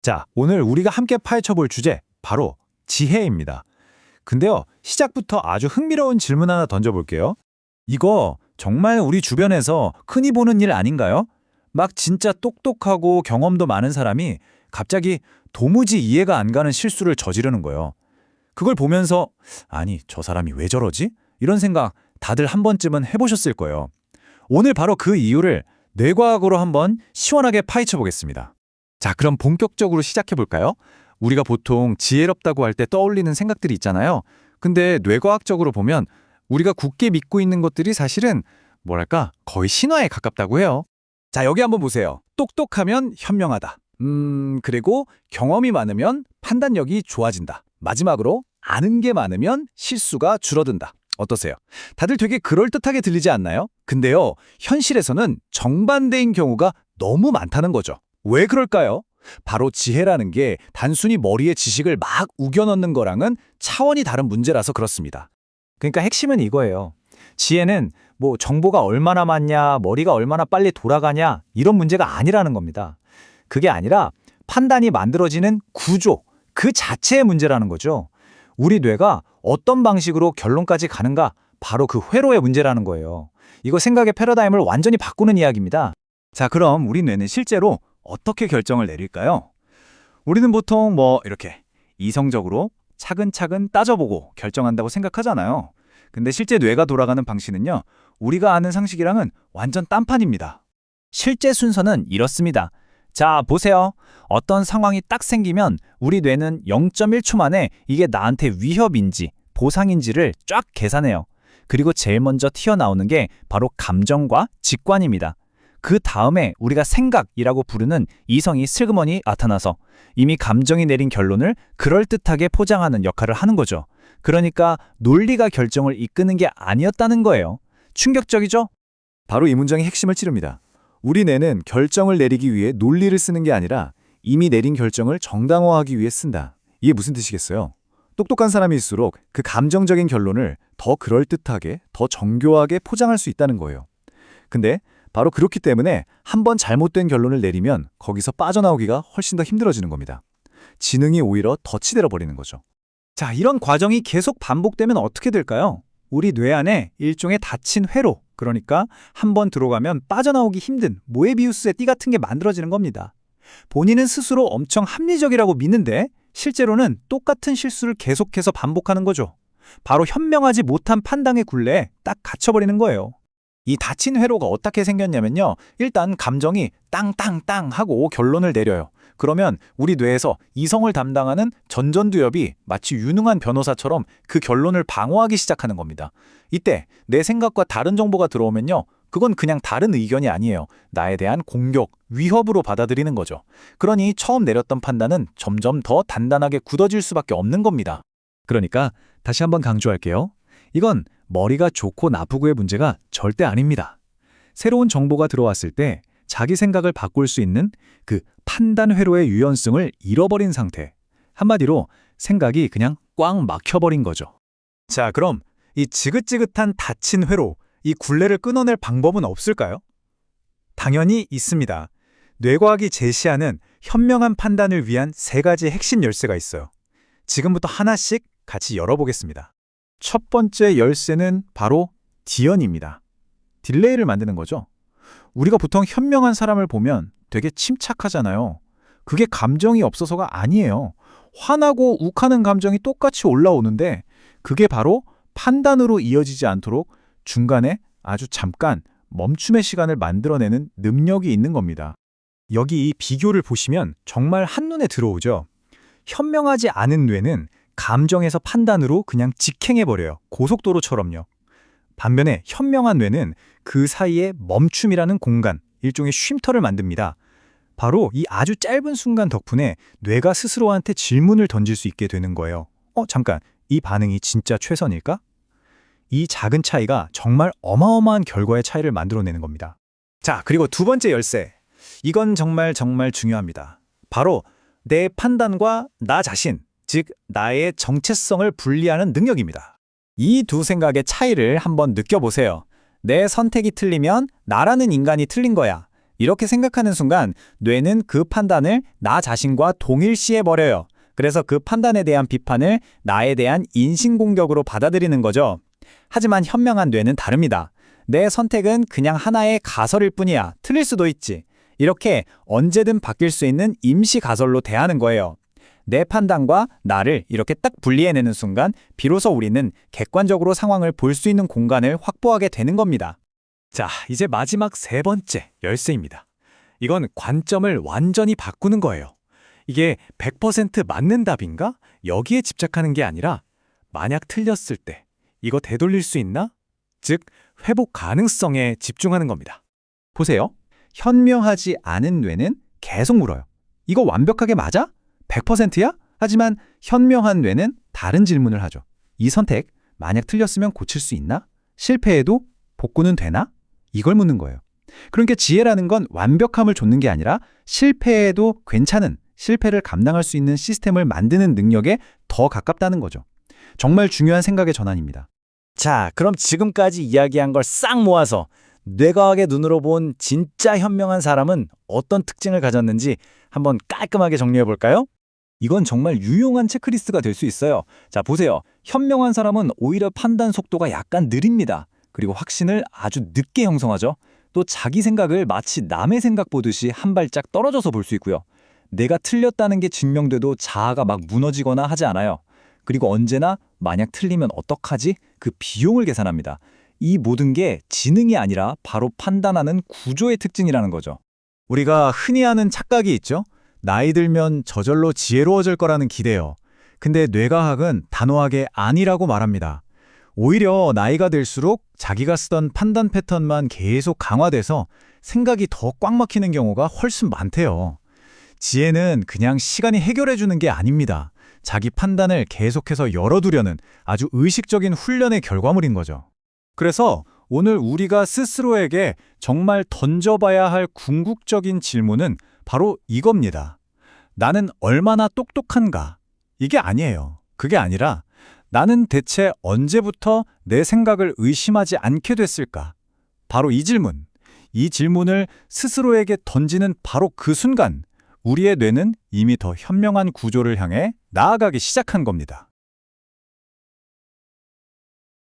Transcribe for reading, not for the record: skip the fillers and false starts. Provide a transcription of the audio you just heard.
자, 오늘 우리가 함께 파헤쳐 볼 주제, 바로 지혜입니다. 근데요, 시작부터 아주 흥미로운 질문 하나 던져볼게요. 이거 정말 우리 주변에서 흔히 보는 일 아닌가요? 막 진짜 똑똑하고 경험도 많은 사람이 갑자기 도무지 이해가 안 가는 실수를 저지르는 거예요. 그걸 보면서, 아니, 저 사람이 왜 저러지? 이런 생각 다들 한 번쯤은 해보셨을 거예요. 오늘 바로 그 이유를 뇌과학으로 한번 시원하게 파헤쳐 보겠습니다. 자, 그럼 본격적으로 시작해 볼까요? 우리가 보통 지혜롭다고 할 때 떠올리는 생각들이 있잖아요. 근데 뇌과학적으로 보면 우리가 굳게 믿고 있는 것들이 사실은 뭐랄까 거의 신화에 가깝다고 해요. 자, 여기 한번 보세요. 똑똑하면 현명하다. 그리고 경험이 많으면 판단력이 좋아진다. 마지막으로 아는 게 많으면 실수가 줄어든다. 어떠세요? 다들 되게 그럴듯하게 들리지 않나요? 근데요, 현실에서는 정반대인 경우가 너무 많다는 거죠. 왜 그럴까요? 바로 지혜라는 게 단순히 머리에 지식을 막 우겨 넣는 거랑은 차원이 다른 문제라서 그렇습니다. 그러니까 핵심은 이거예요. 지혜는 뭐 정보가 얼마나 많냐, 머리가 얼마나 빨리 돌아가냐 이런 문제가 아니라는 겁니다. 그게 아니라 판단이 만들어지는 구조, 그 자체의 문제라는 거죠. 우리 뇌가 어떤 방식으로 결론까지 가는가, 바로 그 회로의 문제라는 거예요. 이거 생각의 패러다임을 완전히 바꾸는 이야기입니다. 자, 그럼 우리 뇌는 실제로 어떻게 결정을 내릴까요? 우리는 보통 이렇게 이성적으로 차근차근 따져보고 결정한다고 생각하잖아요. 근데 실제 뇌가 돌아가는 방식은요, 우리가 아는 상식이랑은 완전 딴판입니다. 실제 순서는 이렇습니다. 자, 보세요. 어떤 상황이 딱 생기면 우리 뇌는 0.1초 만에 이게 나한테 위협인지 보상인지를 쫙 계산해요. 그리고 제일 먼저 튀어나오는 게 바로 감정과 직관입니다. 그 다음에 우리가 생각이라고 부르는 이성이 슬그머니 나타나서 이미 감정이 내린 결론을 그럴듯하게 포장하는 역할을 하는 거죠. 그러니까 논리가 결정을 이끄는 게 아니었다는 거예요. 충격적이죠? 바로 이 문장이 핵심을 찌릅니다. 우리 뇌는 결정을 내리기 위해 논리를 쓰는 게 아니라 이미 내린 결정을 정당화하기 위해 쓴다. 이게 무슨 뜻이겠어요? 똑똑한 사람일수록 그 감정적인 결론을 더 그럴듯하게, 더 정교하게 포장할 수 있다는 거예요. 근데 바로 그렇기 때문에 한번 잘못된 결론을 내리면 거기서 빠져나오기가 훨씬 더 힘들어지는 겁니다. 지능이 오히려 덫이 되어버리는 거죠. 자, 이런 과정이 계속 반복되면 어떻게 될까요? 우리 뇌 안에 일종의 닫힌 회로, 그러니까 한번 들어가면 빠져나오기 힘든 모에비우스의 띠 같은 게 만들어지는 겁니다. 본인은 스스로 엄청 합리적이라고 믿는데 실제로는 똑같은 실수를 계속해서 반복하는 거죠. 바로 현명하지 못한 판단의 굴레에 딱 갇혀버리는 거예요. 이 닫힌 회로가 어떻게 생겼냐면요. 일단 감정이 땅땅땅 하고 결론을 내려요. 그러면 우리 뇌에서 이성을 담당하는 전전두엽이 마치 유능한 변호사처럼 그 결론을 방어하기 시작하는 겁니다. 이때 내 생각과 다른 정보가 들어오면요. 그건 그냥 다른 의견이 아니에요. 나에 대한 공격, 위협으로 받아들이는 거죠. 그러니 처음 내렸던 판단은 점점 더 단단하게 굳어질 수밖에 없는 겁니다. 그러니까 다시 한번 강조할게요. 이건 머리가 좋고 나쁘고의 문제가 절대 아닙니다. 새로운 정보가 들어왔을 때 자기 생각을 바꿀 수 있는 그 판단 회로의 유연성을 잃어버린 상태. 한마디로 생각이 그냥 꽉 막혀버린 거죠. 자, 그럼 이 지긋지긋한 닫힌 회로, 이 굴레를 끊어낼 방법은 없을까요? 당연히 있습니다. 뇌과학이 제시하는 현명한 판단을 위한 3가지 핵심 열쇠가 있어요. 지금부터 하나씩 같이 열어보겠습니다. 첫 번째 열쇠는 바로 디연입니다. 딜레이를 만드는 거죠. 우리가 보통 현명한 사람을 보면 되게 침착하잖아요. 그게 감정이 없어서가 아니에요. 화나고 욱하는 감정이 똑같이 올라오는데 그게 바로 판단으로 이어지지 않도록 중간에 아주 잠깐 멈춤의 시간을 만들어내는 능력이 있는 겁니다. 여기 이 비교를 보시면 정말 한눈에 들어오죠. 현명하지 않은 뇌는 감정에서 판단으로 그냥 직행해버려요. 고속도로처럼요. 반면에 현명한 뇌는 그 사이에 멈춤이라는 공간, 일종의 쉼터를 만듭니다. 바로 이 아주 짧은 순간 덕분에 뇌가 스스로한테 질문을 던질 수 있게 되는 거예요. 잠깐, 이 반응이 진짜 최선일까? 이 작은 차이가 정말 어마어마한 결과의 차이를 만들어내는 겁니다. 자, 그리고 두 번째 열쇠. 이건 정말 중요합니다. 바로 내 판단과 나 자신, 즉 나의 정체성을 분리하는 능력입니다. 이 두 생각의 차이를 한번 느껴보세요. 내 선택이 틀리면 나라는 인간이 틀린 거야. 이렇게 생각하는 순간 뇌는 그 판단을 나 자신과 동일시해버려요. 그래서 그 판단에 대한 비판을 나에 대한 인신공격으로 받아들이는 거죠. 하지만 현명한 뇌는 다릅니다. 내 선택은 그냥 하나의 가설일 뿐이야. 틀릴 수도 있지. 이렇게 언제든 바뀔 수 있는 임시 가설로 대하는 거예요. 내 판단과 나를 이렇게 딱 분리해내는 순간 비로소 우리는 객관적으로 상황을 볼 수 있는 공간을 확보하게 되는 겁니다. 자, 이제 마지막 세 번째 열쇠입니다. 이건 관점을 완전히 바꾸는 거예요. 이게 100% 맞는 답인가? 여기에 집착하는 게 아니라 만약 틀렸을 때 이거 되돌릴 수 있나? 즉, 회복 가능성에 집중하는 겁니다. 보세요. 현명하지 않은 뇌는 계속 물어요. 이거 완벽하게 맞아? 100%야? 하지만 현명한 뇌는 다른 질문을 하죠. 이 선택, 만약 틀렸으면 고칠 수 있나? 실패해도 복구는 되나? 이걸 묻는 거예요. 그러니까 지혜라는 건 완벽함을 좇는 게 아니라 실패해도 괜찮은, 실패를 감당할 수 있는 시스템을 만드는 능력에 더 가깝다는 거죠. 정말 중요한 생각의 전환입니다. 자, 그럼 지금까지 이야기한 걸 싹 모아서 뇌과학의 눈으로 본 진짜 현명한 사람은 어떤 특징을 가졌는지 한번 깔끔하게 정리해 볼까요? 이건 정말 유용한 체크리스트가 될 수 있어요. 자, 보세요. 현명한 사람은 오히려 판단 속도가 약간 느립니다. 그리고 확신을 아주 늦게 형성하죠. 또 자기 생각을 마치 남의 생각 보듯이 한 발짝 떨어져서 볼 수 있고요. 내가 틀렸다는 게 증명돼도 자아가 막 무너지거나 하지 않아요. 그리고 언제나 만약 틀리면 어떡하지? 그 비용을 계산합니다. 이 모든 게 지능이 아니라 바로 판단하는 구조의 특징이라는 거죠. 우리가 흔히 하는 착각이 있죠. 나이 들면 저절로 지혜로워질 거라는 기대요. 근데 뇌과학은 단호하게 아니라고 말합니다. 오히려 나이가 들수록 자기가 쓰던 판단 패턴만 계속 강화돼서 생각이 더 꽉 막히는 경우가 훨씬 많대요. 지혜는 그냥 시간이 해결해주는 게 아닙니다. 자기 판단을 계속해서 열어두려는 아주 의식적인 훈련의 결과물인 거죠. 그래서 오늘 우리가 스스로에게 정말 던져봐야 할 궁극적인 질문은 바로 이겁니다. 나는 얼마나 똑똑한가? 이게 아니에요. 그게 아니라 나는 대체 언제부터 내 생각을 의심하지 않게 됐을까? 바로 이 질문. 이 질문을 스스로에게 던지는 바로 그 순간 우리의 뇌는 이미 더 현명한 구조를 향해 나아가기 시작한 겁니다.